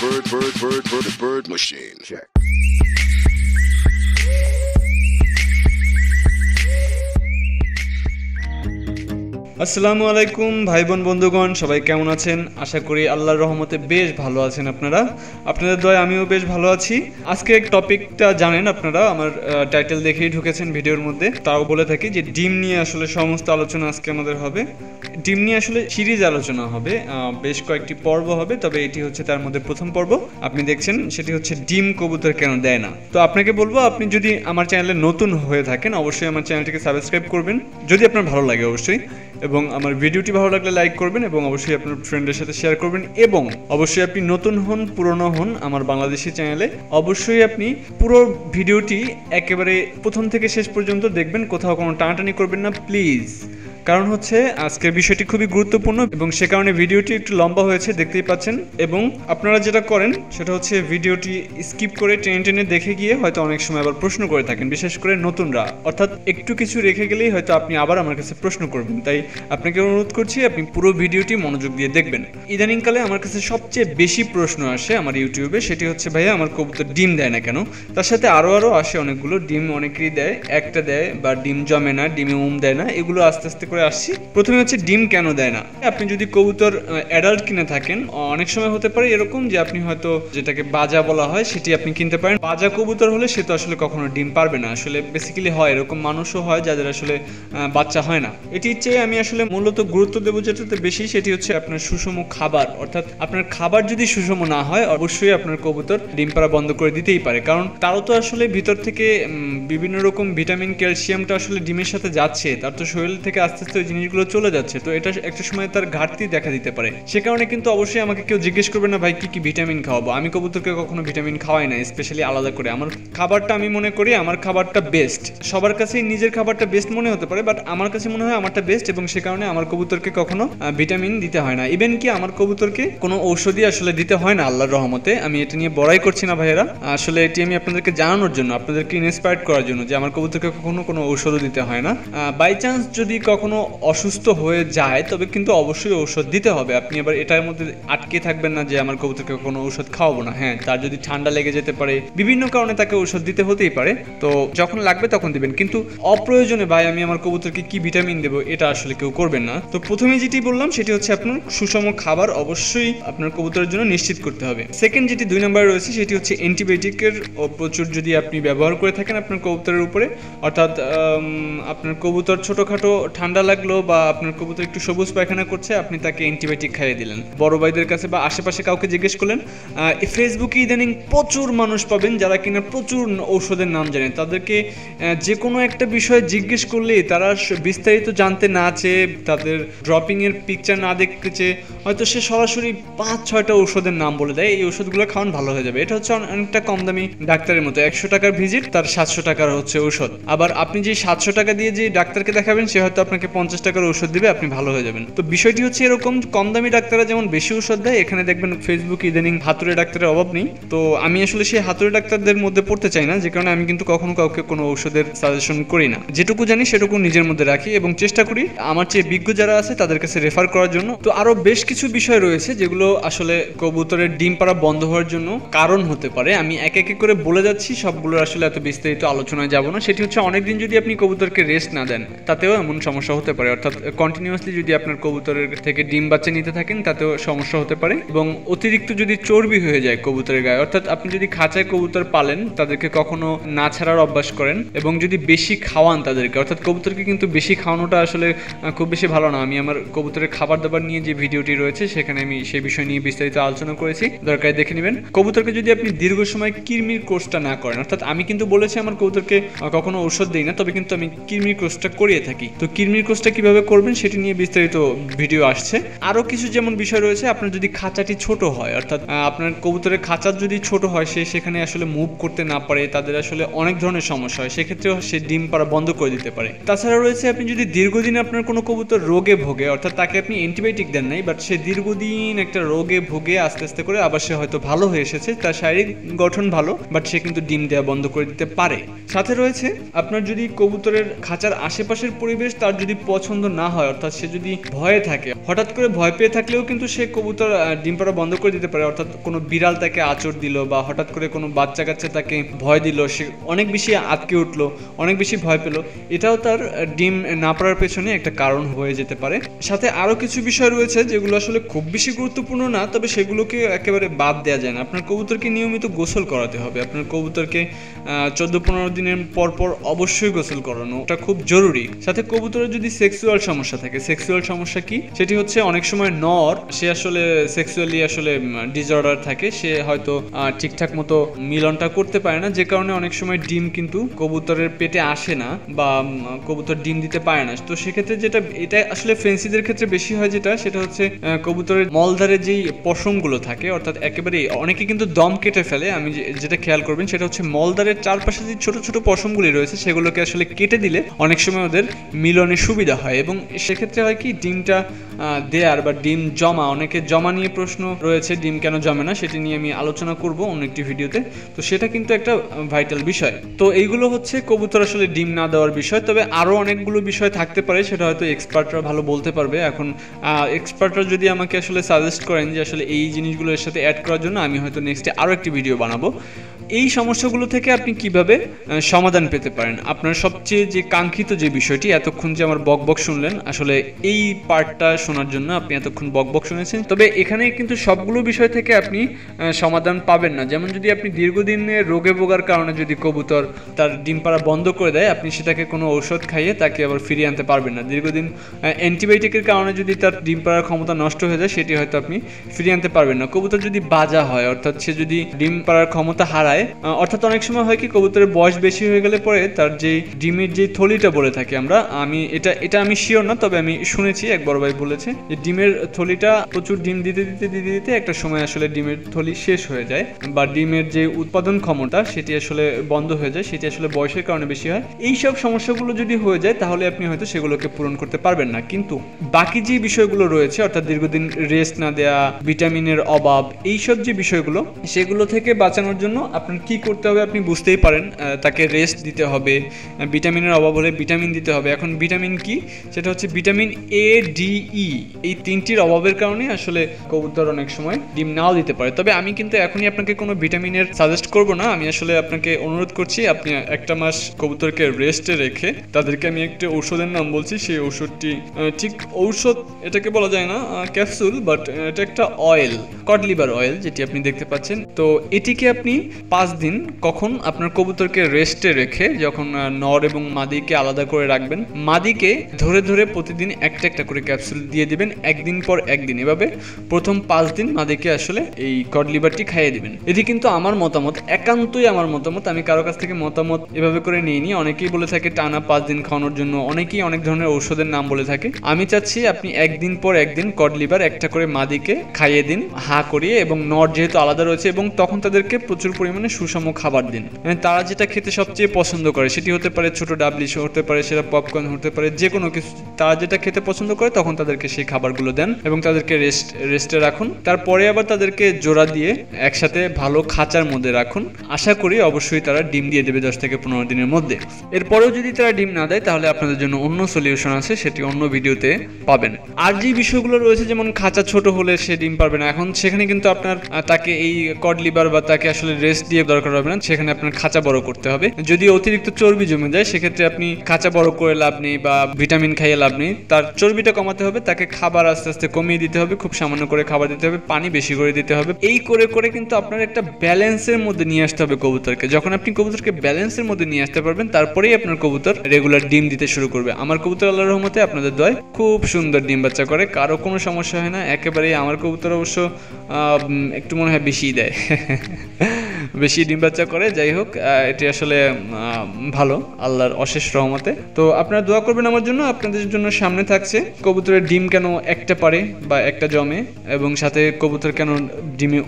bird machine. Check. আসসালামু আলাইকুম ভাই বোন বন্ধুগণ, সবাই কেমন আছেন? আশা করি আল্লাহর রহমতে বেশ ভালো আছেন। আপনাদের দয়ায় আমিও বেশ ভালো আছি। আজকে টপিকটা জানেন আপনারা, আমার টাইটেল দেখেই ঢুকেছেন ভিডিওর মধ্যে। তাও বলে থাকি যে ডিম নিয়ে আসলে সমস্ত আলোচনা আজকে আমাদের হবে। ডিম নিয়ে আসলে সিরিজ আলোচনা হবে, বেশ কয়েকটি পর্ব হবে, তবে এটি হচ্ছে তার মধ্যে প্রথম পর্ব। আপনি দেখছেন সেটি হচ্ছে ডিম কবুতর কেন দেয় না। তো আপনাকে বলবো, আপনি যদি আমার চ্যানেলে নতুন হয়ে থাকেন অবশ্যই আমার চ্যানেলটিকে সাবস্ক্রাইব করবেন, যদি আপনার ভালো লাগে অবশ্যই, এবং আমার ভিডিওটি ভালো লাগলে লাইক করবেন এবং অবশ্যই আপনার ফ্রেন্ডের সাথে শেয়ার করবেন। এবং অবশ্যই আপনি নতুন হন পুরনো হন আমার বাংলাদেশি চ্যানেলে, অবশ্যই আপনি পুরো ভিডিওটি একেবারে প্রথম থেকে শেষ পর্যন্ত দেখবেন, কোথাও কোনো টানাটানি করবেন না প্লিজ। কারণ হচ্ছে আজকের বিষয়টি খুবই গুরুত্বপূর্ণ এবং সে কারণে ভিডিওটি একটু লম্বা হয়েছে, দেখতেই পাচ্ছেন। এবং আপনারা যেটা করেন সেটা হচ্ছে ভিডিওটি স্কিপ করে টেনে টেনে দেখে গিয়ে হয়তো অনেক সময় আবার প্রশ্ন করে থাকেন, বিশেষ করে নতুনরা, অর্থাৎ একটু কিছু রেখে গেলেই হয়তো আপনি আবার আমার কাছে প্রশ্ন করবেন। তাই আপনাকে অনুরোধ করছি আপনি পুরো ভিডিওটি মনোযোগ দিয়ে দেখবেন। ইদানিংকালে আমার কাছে সবচেয়ে বেশি প্রশ্ন আসে আমার ইউটিউবে, সেটি হচ্ছে ভাইয়া আমার কবুতর ডিম দেয় না কেন। তার সাথে আরও আসে অনেকগুলো, ডিম অনেকেই দেয়, একটা দেয় বা ডিম জমে না, ডিমে দেয় না, এগুলো আস্তে আস্তে করে আসছি। প্রথমে হচ্ছে ডিম কেন দেয় না। আপনি যদি কবুতর অ্যাডাল্ট কিনে থাকেন, অনেক সময় হতে পারে এরকম যে আপনি হয়তো যেটাকে বাজা বলা হয় সেটি আপনি কিনতে পারেন। বাজা কবুতর হলে সে তো আসলে কখনো ডিম পারবে না। আসলে বেসিক্যালি হয় এরকম, মানুষও হয় যাদের আসলে বাচ্চা হয় না। এটির চেয়ে আমি আসলে মূলত গুরুত্ব দেবো যেটাতে বেশি, সেটি হচ্ছে আপনার সুষম খাবার। অর্থাৎ আপনার খাবার যদি সুষম না হয় অবশ্যই আপনার কবুতর ডিম পাড়া বন্ধ করে দিতেই পারে, কারণ তারও তো আসলে ভিতর থেকে বিভিন্ন রকম ভিটামিন ক্যালসিয়ামটা আসলে ডিমের সাথে যাচ্ছে, তার তো শরীর থেকে আস্তে আস্তে ওই জিনিসগুলো চলে যাচ্ছে, তো এটা একটা সময় তার ঘাটতি দেখা দিতে পারে। সে কারণে কিন্তু অবশ্যই আমাকে কেউ জিজ্ঞেস করবে না ভাই কি কি ভিটামিন খাওয়াবো। আমি কবুতরকে কখনো ভিটামিন খাওয়াই না স্পেশালি আলাদা করে। আমার খাবারটা, আমি মনে করি আমার খাবারটা বেস্ট। সবার কাছেই নিজের খাবারটা বেস্ট মনে হতে পারে, বাট আমার কাছে মনে হয় আমারটা বেস্ট, এবং সে কারণে আমার কবুতরকে কখনো ভিটামিন দিতে হয় না। ইভেন কি আমার কবুতরকে কোনো ঔষধি আসলে দিতে হয় না আল্লাহর রহমতে। আমি এটা নিয়ে বড়াই করছি না ভাইয়েরা, আসলে এটি আমি আপনাদেরকে জানানোর জন্য, আপনাদেরকে ইন্সপায়ার করার জন্য যে আমার কবুতরকে কখনো কোনো ঔষধও দিতে হয় না। বাই চান্স যদি কখনো অসুস্থ হয়ে যায় তবে কিন্তু অবশ্যই ঔষধ দিতে হবে। আপনি আবার এটার মধ্যে আটকে থাকবেন না যে আমার কবুতরকে কোনো ঔষধ খাওয়াবো না। হ্যাঁ, তার যদি ঠান্ডা লেগে যেতে পারে, বিভিন্ন কারণে তাকে ঔষধ দিতে হতেই পারে, তো যখন লাগবে তখন দিবেন। কিন্তু অপ্রয়োজনে ভাই আমি আমার কবুতরকে কি ভিটামিন দেবো এটা আসলে কেউ করবেন না। তো প্রথমে যেটি বললাম সেটি হচ্ছে আপনার সুষম খাবার অবশ্যই আপনার কবুতরের জন্য নিশ্চিত করতে হবে। সেকেন্ড যেটি 2 নম্বরে রয়েছে সেটি হচ্ছে অ্যান্টিবায়োটিকের প্রচুর যদি আপনি ব্যবহার করে থাকেন আপনার কবুতরের উপরে, অর্থাৎ আপনার কবুতর ছোটোখাটো ঠান্ডা লাগলো বা আপনার কবুতর একটু সবুজ পায়খানা করছে, আপনি তাকে অ্যান্টিবায়োটিক খাইয়ে দিলেন। বড় ভাইদের কাছে বা আশেপাশে কাউকে জিজ্ঞেস করলেন। ফেসবুকে ইদানিং প্রচুর মানুষ পাবেন যারা কিনা প্রচুর ঔষধের নাম জানেন। তাদেরকে যে কোনো একটা বিষয়ে জিজ্ঞেস করলেই তারা বিস্তারিত জানতে না চেয়ে, তাদের ড্রপিংয়ের পিকচার না দেখতে চেয়ে হয়তো সে সরাসরি 5-6টা ঔষধের নাম বলে দেয়, এই ওষুধগুলো খাওয়ান ভালো হয়ে যাবে। এটা হচ্ছে অনেকটা কম দামি ডাক্তারের মতো, 100 টাকার ভিজিট, তার 700 টাকার হচ্ছে ঔষধ। আবার আপনি যে 700 টাকা দিয়ে যে ডাক্তারকে দেখাবেন সে হয়তো আপনাকে 50 টাকার ঔষধ দিবে, আপনি ভালো হয়ে যাবেন। তো বিষয়টি হচ্ছে এরকম, কম দামি ডাক্তাররা যেমন বেশি ঔষধ দেয়, এখানে দেখবেন ফেসবুকে ইদানিং হাতুড়ে ডাক্তারের অভাব নেই। তো আমি আসলে সেই হাতুড়ে ডাক্তারদের মধ্যে পড়তে চাই না, যে কারণে আমি কিন্তু কখনো কাউকে কোনো ঔষধের সাজেশন করি না। যেটুকু জানি সেটুকু নিজের মধ্যে রাখি এবং চেষ্টা করি আমার চেয়ে বিজ্ঞ যারা আছে তাদের কাছে রেফার করার জন্য। তো আরো বেশ কিছু বিষয় রয়েছে যেগুলো আসলে কবুতরের ডিম পাড়া বন্ধ হওয়ার জন্য কারণ হতে পারে। আমি এক এক করে বলে যাচ্ছি, সবগুলোর আসলে এত বিস্তারিত আলোচনায় যাব না। সেটি হচ্ছে অনেকদিন যদি আপনি কবুতরকে রেস্ট না দেন তাতেও এমন সমস্যা হতে পারে, অর্থাৎ কন্টিনিউয়াসলি যদি আপনার কবুতরের থেকে ডিম বাচ্চা নিতে থাকেন তাতেও সমস্যা হতে পারে। এবং অতিরিক্ত যদি চর্বি হয়ে যায় কবুতরের গায়ে, অর্থাৎ আপনি যদি খাঁচায় কবুতর পালেন তাদেরকে কখনো না ছাড়ার অভ্যাস করেন এবং যদি বেশি খাওয়ান তাদেরকে, অর্থাৎ কবুতরকে কিন্তু বেশি খাওয়ানোটা আসলে খুব বেশি ভালো না। আমি আমার কবুতরের খাবার দাবার নিয়ে যে ভিডিওটি রয়েছে সেখানে আমি সেই বিষয় নিয়ে বিস্তারিত আলোচনা করেছি, দরকার দেখে নেবেন। কবুতরকে যদি আপনি দীর্ঘ সময় কৃমির কোর্সটা না করেন, অর্থাৎ আমি কিন্তু বলেছি আমার কবুতরকে কখনো ঔষধ দিই না, তবে কিন্তু আমি কৃমির কোর্সটা করিয়ে থাকি। তো কৃমির কোর্সটা কিভাবে করবেন সেটি নিয়ে বিস্তারিত ভিডিও আসছে। আরো কিছু যেমন বিষয় রয়েছে, আপনার যদি খাঁচাটি ছোট হয়, অর্থাৎ আপনার কবুতরের খাঁচা যদি ছোট হয়, সে সেখানে আসলে মুভ করতে না পারে, তাদের আসলে অনেক ধরনের সমস্যা হয়, সেক্ষেত্রেও সে ডিম পাড়া বন্ধ করে দিতে পারে। তাছাড়া রয়েছে আপনি যদি দীর্ঘদিন আপনার কোনো কবুতর রোগে ভোগে, অর্থাৎ তাকে আপনি অ্যান্টিবায়োটিক দেন নাই, বাট সে দীর্ঘদিন একটা রোগে ভোগে আস্তে আস্তে করে আবার সে হয়তো ভালো হয়ে এসেছে, তার শারীরিক গঠন ভালো, বাট সে কিন্তু ডিম দেওয়া বন্ধ করে দিতে পারে। সাথে রয়েছে আপনার যদি কবুতরের খাঁচার আশেপাশের পরিবেশ তার যদি পছন্দ না হয়, অর্থাৎ সে যদি ভয়ে থাকে, হঠাৎ করে ভয় পেয়ে থাকলেও কিন্তু সে কবুতর ডিম পাড়া বন্ধ করে দিতে পারে। অর্থাৎ কোনো বিড়াল তাকে আঁচড় দিল বা হঠাৎ করে কোনো বাচ্চা কাচ্চা তাকে ভয় দিল, সে অনেক বেশি আটকে উঠলো, অনেক বেশি ভয় পেল, এটাও তার ডিম না পাড়ার পেছনে একটা কারণ হয়ে যেতে পারে। সাথে আরও কিছু বিষয় রয়েছে যেগুলো আসলে খুব বেশি গুরুত্বপূর্ণ না, তবে সেগুলোকে একেবারে বাদ দেওয়া যায় না। আপনার কবুতরকে নিয়মিত গোসল করাতে হবে। আপনার কবুতরকে 14-15 দিনের পর পর অবশ্যই গোসল করানো, এটা খুব জরুরি। সাথে কবুতরের যদি সেক্সুয়াল সমস্যা থাকে, সেক্সুয়াল সমস্যা কি, সেটি হচ্ছে অনেক সময় নর সে আসলে সেক্সুয়ালি আসলে ডিসঅর্ডার থাকে, সে হয়তো ঠিকঠাক মতো মিলনটা করতে পারে না, যে কারণে অনেক সময় ডিম কিন্তু কবুতরের পেটে আসে না বা কবুতর ডিম দিতে পারে না। তো সেক্ষেত্রে এটা আসলে ফেন্সিদের ক্ষেত্রে বেশি হয়, সেটা হচ্ছে কবুতরের মলদ্বারে যেই পশমগুলো থাকে, অর্থাৎ একেবারে অনেকে কিন্তু দম কেটে ফেলে। আমি যেটা খেয়াল করবেন সেটা হচ্ছে মলদ্বারের চারপাশে যে ছোট ছোট পশমগুলি রয়েছে সেগুলোকে আসলে কেটে দিলে অনেক সময় ওদের মিলনে সুবিধা হয়, এবং সেক্ষেত্রে হয় কি ডিমটা দেয়ার বা ডিম জমা, অনেকে জমা নিয়ে প্রশ্ন রয়েছে, ডিম কেন জমে না সেটি নিয়ে আমি আলোচনা করব অন্য একটি ভিডিওতে। তো সেটা কিন্তু একটা ভাইটাল বিষয়। তো এইগুলো হচ্ছে কবুতর আসলে ডিম না দেওয়ার বিষয়। তবে আরও অনেকগুলো বিষয় থাকতে পারে, সেটা হয়তো এক্সপার্টরা ভালো বলতে পারবে। এখন এক্সপার্টরা যদি আমাকে আসলে সাজেস্ট করেন যে আসলে এই জিনিসগুলো এর সাথে অ্যাড করার জন্য, আমি হয়তো নেক্সটে আরও একটি ভিডিও বানাবো। এই সমস্যাগুলো থেকে আপনি কিভাবে সমাধান পেতে পারেন। আপনার সবচেয়ে যে কাঙ্ক্ষিত যে বিষয়টি, এতক্ষণ যে আমার বকবক শুনলেন, আসলে এই পার্টটা শোনার জন্য আপনি এতক্ষণ বকবক শুনেছেন। তবে এখানে কিন্তু সবগুলো বিষয় থেকে আপনি সমাধান পাবেন না। যেমন যদি আপনি দীর্ঘদিনের রোগে ভোগার কারণে যদি কবুতর তার ডিম পাড়া বন্ধ করে দেয়, আপনি সেটাকে কোনো ঔষধ খাইয়ে তাকে আবার ফিরিয়ে আনতে পারবেন না। দীর্ঘদিন অ্যান্টিবায়োটিকের কারণে যদি তার ডিম পাড়ার ক্ষমতা নষ্ট হয়ে যায়, সেটি হয়তো আপনি ফিরিয়ে আনতে পারবেন না। কবুতর যদি বাজা হয়, অর্থাৎ সে যদি ডিম পাড়ার ক্ষমতা হারায়, অর্থাৎ অনেক সময় হয় কি কবুতরের বয়স বেশি হয়ে গেলে পরে তার যে ডিমের যে থলিটা বলে থাকি আমরা, এটা আমি শিওর না, তবে আমি শুনেছি এক বড় ভাই বলেছে যে ডিমের থলিটা প্রচুর ডিম দিতে দিতে দিতে দিতে একটা সময় আসলে ডিমের থলি শেষ হয়ে যায় বা ডিমের যে উৎপাদন ক্ষমতা সেটি আসলে বন্ধ হয়ে যায়, সেটি আসলে বয়সের কারণে বেশি হয়। এইসব সমস্যাগুলো যদি হয়ে যায় তাহলে আপনি হয়তো সেগুলোকে পূরণ করতে পারবেন না। কিন্তু বাকি যে বিষয়গুলো রয়েছে, অর্থাৎ দীর্ঘদিন রেস্ট না দেওয়া, ভিটামিনের অভাব, এইসব যে বিষয়গুলো, সেগুলো থেকে বাঁচানোর জন্য আপনার কি করতে হবে আপনি বুঝতেই পারেন। তাকে রেস্ট দিতে হবে, ভিটামিনের অভাব হলে ভিটামিন দিতে হবে। এখন ভিটামিন কি, সেটা হচ্ছে ভিটামিন এ, ডি, ই, এই তিনটির অভাবের কারণে আসলে কবুতর অনেক সময় ডিম নাও দিতে পারে। তবে আমি কিন্তু এখনই আপনাকে কোনো ভিটামিনের সাজেস্ট করব না। আমি আসলে আপনাকে অনুরোধ করছি, আপনি একটা মাস কবুতরকে রেস্টে রেখে তাদেরকে আমি একটা ঔষধের নাম বলছি, সেই ওষুধটি ঠিক ঔষধ এটাকে বলা যায় না, ক্যাপসুল, বাট এটা একটা অয়েল, কড লিভার অয়েল, যেটি আপনি দেখতে পাচ্ছেন। তো এটিকে আপনি 5 দিন কখন আপনার কবুতরকে রেস্টে রেখে, যখন নর এবং মাদিকে আলাদা করে রাখবেন, মাদিকে ধরে ধরে প্রতিদিন একটা একটা করে ক্যাপসুল দিয়ে দিবেন, একদিন পর একদিন। এভাবে প্রথম 5 দিন মাদিকে আসলে এই কড লিভারটি খাইয়ে দিবেন। এটি কিন্তু আমার মতামত, একান্তই আমার মতামত, আমি কারো কাছ থেকে মতামত এভাবে করে নিইনি। অনেকেই বলে থাকে টানা 5 দিন খাওয়ানোর জন্য, অনেকেই অনেক ধরনের ঔষধের নাম বলে থাকে। আমি চাচ্ছি আপনি একদিন পর একদিন কড লিভার একটা করে মাদিকে খাইয়ে দিন, হা করিয়ে, এবং নর যেহেতু আলাদা রয়েছে, এবং তখন তাদেরকে প্রচুর পরিমাণে সুষম খাবার দিন। তারা যেটা খেতে সবচেয়ে পছন্দ করে, সেটি হতে পারে ছোট ডাবলি, হতে পারে সেটা পপকর্ন, হতে পারে যে কোনো কিছু, তারা যেটা খেতে পছন্দ করে তখন তাদেরকে সেই খাবারগুলো দেন এবং তাদেরকে রেস্টে রাখুন। তারপরে আবার তাদেরকে জোড়া দিয়ে একসাথে ভালো খাঁচার মধ্যে রাখুন। আশা করি অবশ্যই তারা ডিম দিয়ে দেবে 10 থেকে 15 দিনের মধ্যে। এরপরেও যদি তারা ডিম না দেয়, তাহলে আপনাদের জন্য অন্য সলিউশন আছে, সেটি অন্য ভিডিওতে পাবেন। আর যে বিষয়গুলো রয়েছে, যেমন খাঁচা ছোট হলে সে ডিম পারবে না, এখন সেখানে কিন্তু আপনার তাকে এই কড লিভার বা তাকে আসলে রেস্ট দিয়ে দরকার হবে না, সেখানে আপনার খাঁচা বড় করতে হবে। যদি অতিরিক্ত চর্বি জমে যায়, সেক্ষেত্রে আপনি খাঁচা বড় করে লাভ নেই বা ভিটামিন খাইয়ে লাভ নেই, তার চর্বিটা কমাতে হবে, তাকে খাবার আস্তে আস্তে কমিয়ে দিতে হবে, খুব সামান্য করে খাবার দিতে হবে, পানি বেশি করে দিতে হবে। এই করে করে কিন্তু আপনার একটা ব্যালেন্সের মধ্যে নিয়ে আসতে হবে কবুতরকে। যখন আপনি কবুতরকে ব্যালেন্সের মধ্যে নিয়ে আসতে পারবেন, তারপরেই আপনার কবুতর রেগুলার ডিম দিতে শুরু করবে। আমার কবুতর আল্লাহর রহমতে, আপনাদের দোয়ায় খুব সুন্দর ডিম বাচ্চা করে, কারো কোনো সমস্যা হয় না একেবারেই। আমার কবুতর অবশ্য একটু মনে হয় বেশি দেয়, বেশি ডিম বাচ্চা করে। যাই হোক, এটি আসলে ভালো, আল্লাহর অশেষ রহমতে। তো আপনারা দোয়া করবেন আমার জন্য। আপনাদের জন্য সামনে থাকছে কবুতরের ডিম কেন একটা পারে বা একটা জমে, এবং সাথে কবুতর কেন ডিমে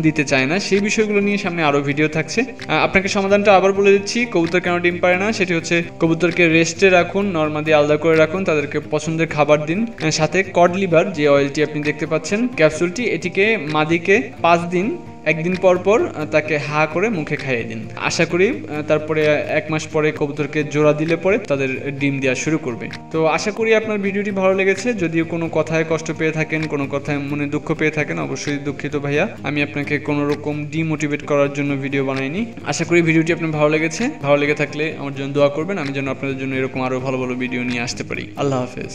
দিতে চায় না, সেই বিষয়গুলো নিয়ে সামনে আরো ভিডিও থাকছে। আপনাকে সমাধানটা আবার বলে দিচ্ছি, কবুতর কেন ডিম পারে না, সেটি হচ্ছে কবুতরকে রেস্টে রাখুন, নরমালি আলাদা করে রাখুন, তাদেরকে পছন্দের খাবার দিন, সাথে কড লিভার যে অয়েলটি আপনি দেখতে পাচ্ছেন ক্যাপসুলটি, এটিকে মাদিকে 5 দিন একদিন পর পর তাকে হা করে মুখে খাইয়ে দিন। আশা করি তারপরে 1 মাস পরে কবুতরকে জোড়া দিলে পরে তাদের ডিম দেওয়া শুরু করবে। তো আশা করি আপনার ভিডিওটি ভালো লেগেছে। যদিও কোনো কথায় কষ্ট পেয়ে থাকেন, কোনো কথায় মনে দুঃখ পেয়ে থাকেন, অবশ্যই দুঃখিত ভাইয়া। আমি আপনাকে কোনো রকম ডিমোটিভেট করার জন্য ভিডিও বানাইনি। আশা করি ভিডিওটি আপনার ভালো লেগেছে। ভালো লেগে থাকলে আমার জন্য দোয়া করবেন, আমি যেন আপনাদের জন্য এরকম আরও ভালো ভালো ভিডিও নিয়ে আসতে পারি। আল্লাহ হাফেজ।